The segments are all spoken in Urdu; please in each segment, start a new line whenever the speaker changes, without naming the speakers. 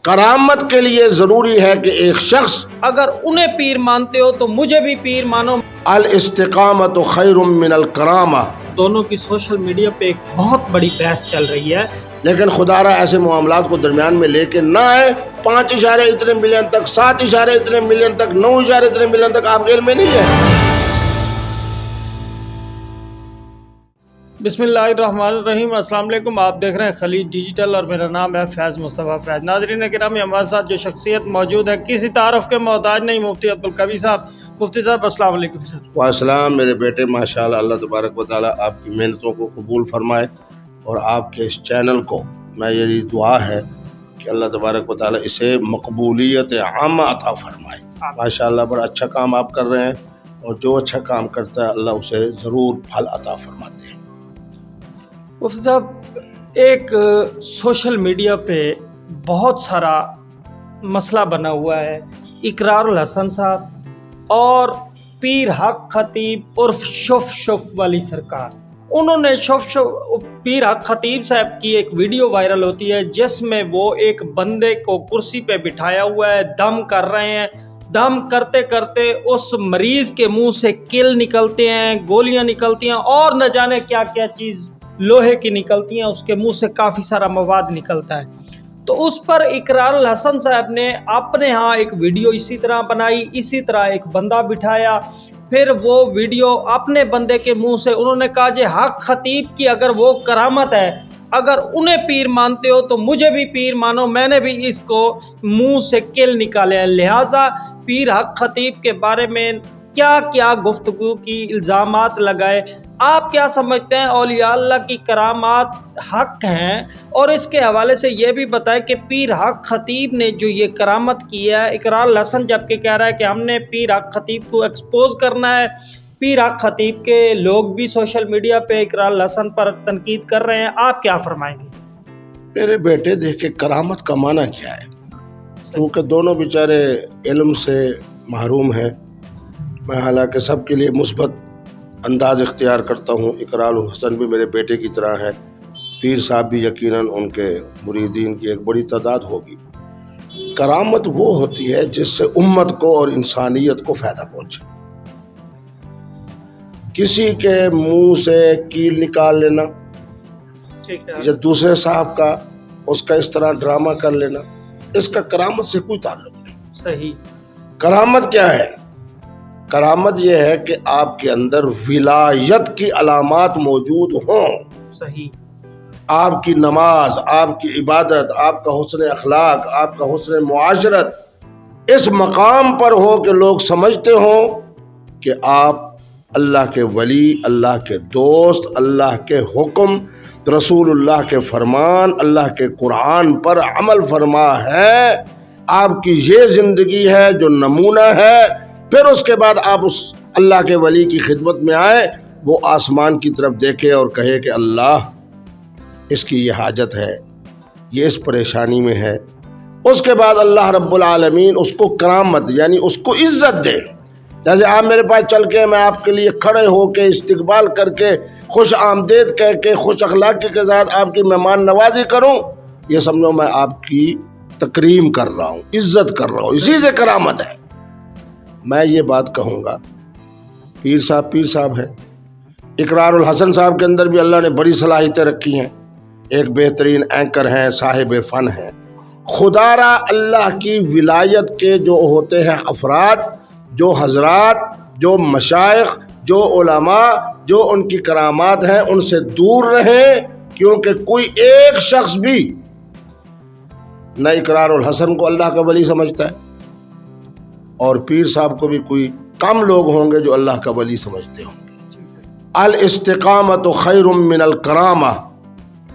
کرامت کے لیے ضروری ہے کہ ایک شخص
اگر انہیں پیر مانتے ہو تو مجھے بھی پیر مانو۔
الاستقامت خیر من الکرامہ،
دونوں کی سوشل میڈیا پہ ایک بہت بڑی بحث چل رہی ہے،
لیکن خدا را ایسے معاملات کو درمیان میں لے کے نہ آئے۔ 5 اشارے اتنے ملین تک، 7 اشارے اتنے ملین تک، 9 اشارے اتنے ملین تک آپ کے علم میں نہیں ہے۔
بسم اللہ الرحمن الرحیم۔ السلام علیکم، آپ دیکھ رہے ہیں خلیج ڈیجیٹل اور میرا نام ہے فیض مصطفیٰ فیض۔ ناظرین کرام، ہمارے ساتھ جو شخصیت موجود ہے کسی تعارف کے محتاج نہیں، مفتی عبدالقوی صاحب۔ مفتی صاحب السلام علیکم سر۔
والسلام میرے بیٹے، ماشاءاللہ، اللہ تبارک و تعالیٰ آپ کی محنتوں کو قبول فرمائے، اور آپ کے اس چینل کو میں یہ دعا ہے کہ اللہ تبارک و تعالیٰ اسے مقبولیت عامہ عطا فرمائے۔ ماشاءاللہ بڑا اچھا کام آپ کر رہے ہیں، اور جو اچھا کام کرتا ہے اللہ اسے ضرور پھل عطا فرماتے ہیں۔
مفتی صاحب، ایک سوشل میڈیا پہ بہت سارا مسئلہ بنا ہوا ہے، اقرار الحسن صاحب اور پیر حق خطیب عرف شف والی سرکار، انہوں نے پیر حق خطیب صاحب کی ایک ویڈیو وائرل ہوتی ہے جس میں وہ ایک بندے کو کرسی پہ بٹھایا ہوا ہے، دم کر رہے ہیں، دم کرتے کرتے اس مریض کے منہ سے کل نکلتے ہیں، گولیاں نکلتی ہیں، اور نہ جانے کیا کیا چیز لوہے کی نکلتی ہیں، اس کے منہ سے کافی سارا مواد نکلتا ہے۔ تو اس پر اقرار الحسن صاحب نے اپنے ہاں ایک ویڈیو اسی طرح بنائی، اسی طرح ایک بندہ بٹھایا، پھر وہ ویڈیو اپنے بندے کے منہ سے انہوں نے کہا جی حق خطیب کی اگر وہ کرامت ہے، اگر انہیں پیر مانتے ہو تو مجھے بھی پیر مانو، میں نے بھی اس کو منہ سے کل نکالے ہیں۔ لہٰذا پیر حق خطیب کے بارے میں کیا کیا گفتگو کی، الزامات لگائے۔ آپ کیا سمجھتے ہیں اولیاء اللہ کی کرامات حق ہیں؟ اور اس کے حوالے سے یہ بھی بتائیں کہ پیر حق خطیب نے جو یہ کرامت کی ہے، اقرار الحسن جبکہ کہہ رہا ہے کہ ہم نے پیر حق خطیب کو ایکسپوز کرنا ہے، پیر حق خطیب کے لوگ بھی سوشل میڈیا پہ اقرار الحسن پر تنقید کر رہے ہیں، آپ کیا فرمائیں گے؟
میرے بیٹے دیکھے کرامت کا معنی کیا ہے، کیونکہ دونوں بیچارے علم سے محروم ہیں۔ میں حالانکہ سب کے لیے مثبت انداز اختیار کرتا ہوں، اقرار الحسن بھی میرے بیٹے کی طرح ہے، پیر صاحب بھی یقیناً ان کے مریدین کی ایک بڑی تعداد ہوگی۔ کرامت وہ ہوتی ہے جس سے امت کو اور انسانیت کو فائدہ پہنچے۔ کسی کے منہ سے کیل نکال لینا یا دوسرے صاحب کا اس کا اس طرح ڈرامہ کر لینا، اس کا کرامت سے کوئی تعلق نہیں۔
صحیح۔
کرامت کیا ہے؟ کرامت یہ ہے کہ آپ کے اندر ولایت کی علامات موجود ہوں۔
صحیح۔
آپ کی نماز، آپ کی عبادت، آپ کا حسن اخلاق، آپ کا حسن معاشرت اس مقام پر ہو کہ لوگ سمجھتے ہوں کہ آپ اللہ کے ولی، اللہ کے دوست، اللہ کے حکم، رسول اللہ کے فرمان، اللہ کے قرآن پر عمل فرما ہے، آپ کی یہ زندگی ہے جو نمونہ ہے۔ پھر اس کے بعد آپ اس اللہ کے ولی کی خدمت میں آئے، وہ آسمان کی طرف دیکھے اور کہے کہ اللہ اس کی یہ حاجت ہے، یہ اس پریشانی میں ہے۔ اس کے بعد اللہ رب العالمین اس کو کرامت یعنی اس کو عزت دے۔ جیسے آپ میرے پاس چل کے میں آپ کے لیے کھڑے ہو کے استقبال کر کے خوش آمدید کہہ کے خوش اخلاقی کے ساتھ آپ کی مہمان نوازی کروں، یہ سمجھو میں آپ کی تکریم کر رہا ہوں، عزت کر رہا ہوں، اسی سے کرامت ہے۔ میں یہ بات کہوں گا، پیر صاحب ہے، اقرار الحسن صاحب کے اندر بھی اللہ نے بڑی صلاحیتیں رکھی ہیں، ایک بہترین اینکر ہیں، صاحب فن ہیں۔ خدا را اللہ کی ولایت کے جو ہوتے ہیں افراد، جو حضرات، جو مشائخ، جو علماء، جو ان کی کرامات ہیں، ان سے دور رہیں، کیونکہ کوئی ایک شخص بھی نہ اقرار الحسن کو اللہ کا ولی سمجھتا ہے، اور پیر صاحب کو بھی کوئی کم لوگ ہوں گے جو اللہ کا ولی سمجھتے ہوں گے۔ الاستقامت خیر من الکرامہ،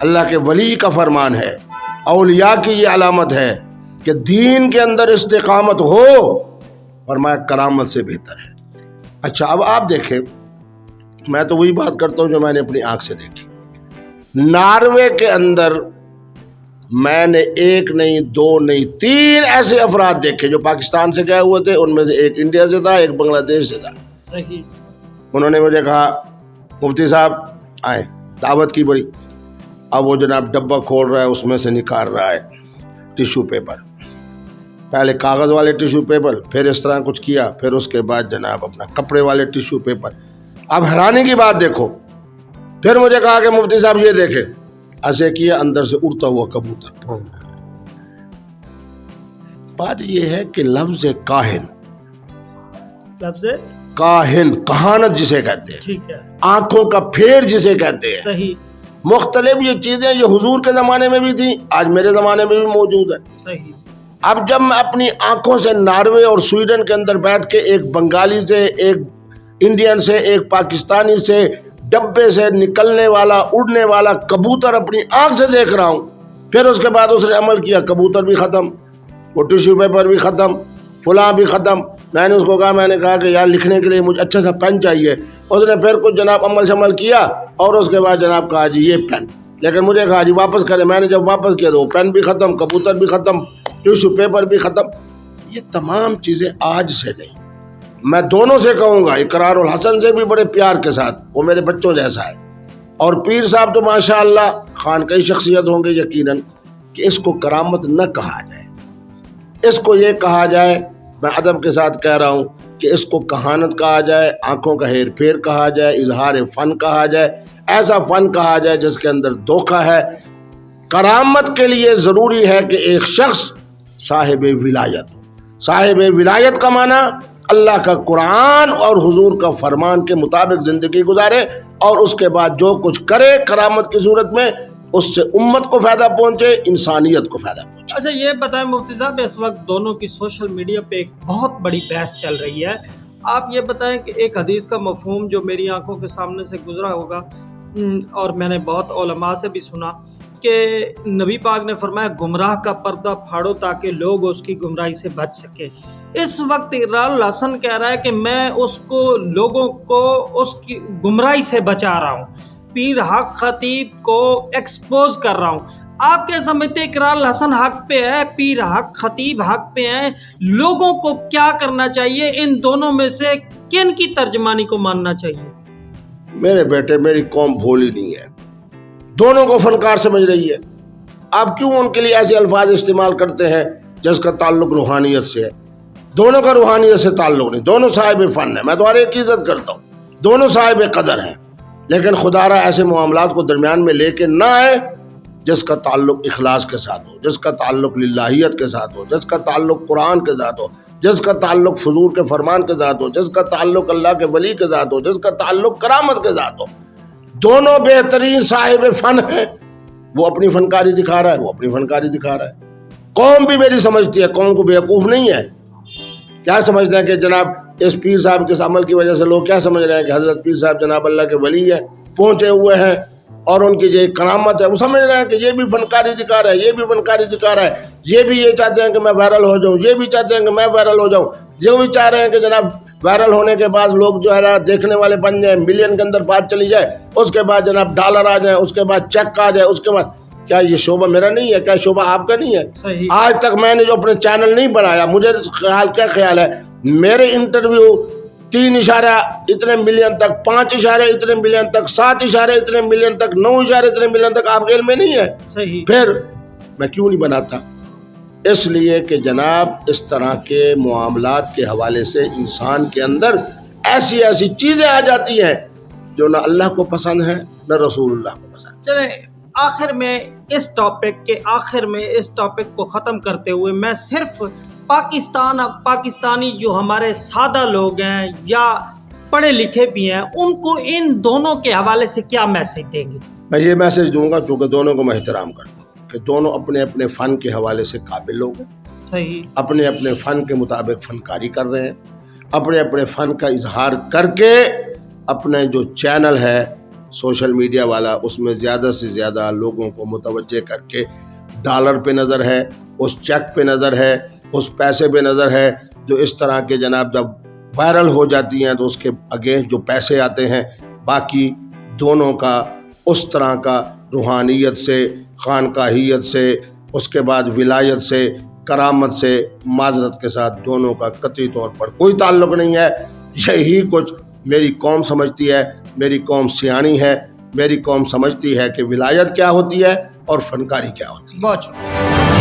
اللہ کے ولی کا فرمان ہے، اولیاء کی یہ علامت ہے کہ دین کے اندر استقامت ہو، فرمایا کرامت سے بہتر ہے۔ اچھا، اب آپ دیکھیں، میں تو وہی بات کرتا ہوں جو میں نے اپنی آنکھ سے دیکھی۔ ناروے کے اندر میں نے 1 نہیں 2 نہیں 3 ایسے افراد دیکھے جو پاکستان سے گئے ہوئے تھے، ان میں سے ایک انڈیا سے تھا، ایک بنگلہ دیش سے تھا۔
صحیح۔
انہوں نے مجھے کہا مفتی صاحب آئیں، دعوت کی بڑی۔ اب وہ جناب ڈبہ کھول رہا ہے، اس میں سے نکال رہا ہے ٹیشو پیپر، پہلے کاغذ والے ٹیشو پیپر، پھر اس طرح کچھ کیا، پھر اس کے بعد جناب اپنا کپڑے والے ٹیشو پیپر. اب حیرانی کی بات دیکھو، پھر مجھے کہا کہ مفتی صاحب یہ دیکھیں، ایسے کیا اندر سے اڑتا ہوا کبوتر. بات یہ ہے کہ لفظ کاہن،
لفظ
کاہن کہانت جسے کہتے ہیں،
ٹھیک ہے،
آنکھوں کا پھیر جسے کہتے ہیں،
صحیح
مختلف یہ چیزیں جو حضور کے زمانے میں بھی تھیں، آج میرے زمانے میں بھی موجود ہے.
صحیح.
اب جب میں اپنی آنکھوں سے ناروے اور سویڈن کے اندر بیٹھ کے ایک بنگالی سے، ایک انڈین سے، ایک پاکستانی سے، ڈبے سے نکلنے والا اڑنے والا کبوتر اپنی آنکھ سے دیکھ رہا ہوں، پھر اس کے بعد اس نے عمل کیا، کبوتر بھی ختم، وہ ٹیشو پیپر بھی ختم، فلاں بھی ختم. میں نے اس کو کہا، میں نے کہا کہ یار لکھنے کے لیے مجھے اچھا سا پین چاہیے. اس نے پھر کچھ جناب عمل شمل کیا اور اس کے بعد جناب کہا جی یہ پین، لیکن مجھے کہا جی واپس کرے. میں نے جب واپس کیا تو وہ پین بھی ختم، کبوتر بھی ختم، ٹیشو پیپر بھی ختم. یہ تمام چیزیں آج سے نہیں، میں دونوں سے کہوں گا، اقرار الحسن سے بھی بڑے پیار کے ساتھ، وہ میرے بچوں جیسا ہے، اور پیر صاحب تو ماشاءاللہ خانقاہی شخصیت ہوں گے یقیناً، کہ اس کو کرامت نہ کہا جائے، اس کو یہ کہا جائے، میں ادب کے ساتھ کہہ رہا ہوں کہ اس کو کہانت کہا جائے، آنکھوں کا ہیر پھیر کہا جائے، اظہار فن کہا جائے، ایسا فن کہا جائے جس کے اندر دھوکہ ہے. کرامت کے لیے ضروری ہے کہ ایک شخص صاحب ولایت، صاحب ولایت کا معنی اللہ کا قرآن اور حضور کا فرمان کے مطابق زندگی گزارے، اور اس کے بعد جو کچھ کرے کرامت کی صورت میں، اس سے امت کو فائدہ پہنچے، انسانیت کو فائدہ پہنچے.
اچھا یہ بتائیں مفتی صاحب، اس وقت دونوں کی سوشل میڈیا پہ ایک بہت بڑی بحث چل رہی ہے. آپ یہ بتائیں کہ ایک حدیث کا مفہوم جو میری آنکھوں کے سامنے سے گزرا ہوگا، اور میں نے بہت علماء سے بھی سنا، کہ نبی پاک نے فرمایا گمراہ کا پردہ پھاڑو تاکہ لوگ اس کی گمراہی سے بچ سکے. اس وقت اقرار الحسن کہہ رہا ہے کہ میں اس کو، لوگوں کو اس کی گمراہی سے بچا رہا ہوں، پیر حق خطیب کو ایکسپوز کر رہا ہوں. آپ کیا سمجھتے ہیں، اقرار الحسن حق پہ ہے، پیر حق خطیب حق پہ ہیں، لوگوں کو کیا کرنا چاہیے، ان دونوں میں سے کن کی ترجمانی کو ماننا چاہیے؟
میرے بیٹے، میری قوم بھولی نہیں ہے، دونوں کو فنکار سمجھ رہی ہے. آپ کیوں ان کے لیے ایسے الفاظ استعمال کرتے ہیں جس کا تعلق روحانیت سے ہے؟ دونوں کا روحانیت سے تعلق نہیں، دونوں صاحب فن ہیں، میں تمہاری ایک عزت کرتا ہوں، دونوں صاحب قدر ہیں، لیکن خدا را ایسے معاملات کو درمیان میں لے کے نہ آئے جس کا تعلق اخلاص کے ساتھ ہو، جس کا تعلق للہیت کے ساتھ ہو، جس کا تعلق قرآن کے ساتھ ہو، جس کا تعلق حضور کے فرمان کے ساتھ ہو، جس کا تعلق اللہ کے ولی کے ساتھ ہو، جس کا تعلق کرامت کے ساتھ ہو. دونوں بہترین صاحب فن ہیں، وہ اپنی فنکاری دکھا رہا ہے، وہ اپنی فنکاری دکھا رہا ہے. قوم بھی میری سمجھتی ہے، قوم کو بیوقوف نہیں ہے. کیا سمجھتے ہیں کہ جناب اس پیر صاحب کے عمل کی وجہ سے لوگ کیا سمجھ رہے ہیں کہ حضرت پیر صاحب جناب اللہ کے ولی ہے، پہنچے ہوئے ہیں، اور ان کی جو کرامت ہے، وہ سمجھ رہے ہیں کہ یہ بھی فنکاری دکھا رہا ہے، یہ بھی فنکاری دکھا رہا ہے، یہ بھی یہ چاہتے ہیں کہ میں وائرل ہو جاؤں، یہ بھی چاہتے ہیں کہ میں وائرل ہو جاؤں، یہ بھی چاہ رہے ہیں کہ جناب وائرل ہونے کے بعد لوگ جو ہے نا دیکھنے والے بن جائیں، ملین کے اندر بات چلی جائے، اس کے بعد جناب ڈالر آ جائیں، اس کے بعد چیک آ جائے، اس کے بعد. کیا یہ شعبہ میرا نہیں ہے؟ کیا شعبہ آپ کا نہیں ہے؟
صحیح.
آج تک میں نے جو اپنے چینل نہیں بنایا، مجھے کیا خیال ہے، میرے انٹرویو 3 اشارہ اتنے ملین تک، 5 اشارے اتنے ملین تک، 7 اشارے اتنے ملین تک، 9 اشارے اتنے ملین تک آپ کے علم میں نہیں ہے؟
صحیح.
پھر میں کیوں نہیں بناتا؟ اس لیے کہ جناب اس طرح کے معاملات کے حوالے سے انسان کے اندر ایسی ایسی چیزیں آ جاتی ہیں جو نہ اللہ کو پسند ہے نہ رسول اللہ کو پسند.
چلیں آخر میں اس ٹاپک کو ختم کرتے ہوئے میں صرف پاکستانی جو ہمارے سادہ لوگ ہیں یا پڑھے لکھے بھی ہیں، ان کو ان دونوں کے حوالے سے کیا میسج دیں گے؟
میں یہ میسج دوں گا، چونکہ دونوں کو میں احترام کرتا ہوں، کہ دونوں اپنے اپنے فن کے حوالے سے قابل لوگ ہیں،
صحیح،
اپنے اپنے فن کے مطابق فنکاری کر رہے ہیں، اپنے اپنے فن کا اظہار کر کے اپنے جو چینل ہے سوشل میڈیا والا، اس میں زیادہ سے زیادہ لوگوں کو متوجہ کر کے ڈالر پہ نظر ہے، اس چیک پہ نظر ہے، اس پیسے پہ نظر ہے، جو اس طرح کے جناب جب وائرل ہو جاتی ہیں تو اس کے اگینسٹ جو پیسے آتے ہیں. باقی دونوں کا اس طرح کا روحانیت سے، خانقاہیت سے، اس کے بعد ولایت سے، کرامت سے، معذرت کے ساتھ دونوں کا قطعی طور پر کوئی تعلق نہیں ہے. یہی کچھ میری قوم سمجھتی ہے، میری قوم سیانی ہے، میری قوم سمجھتی ہے کہ ولایت کیا ہوتی ہے اور فنکاری کیا ہوتی ہے.
بہت شکریہ.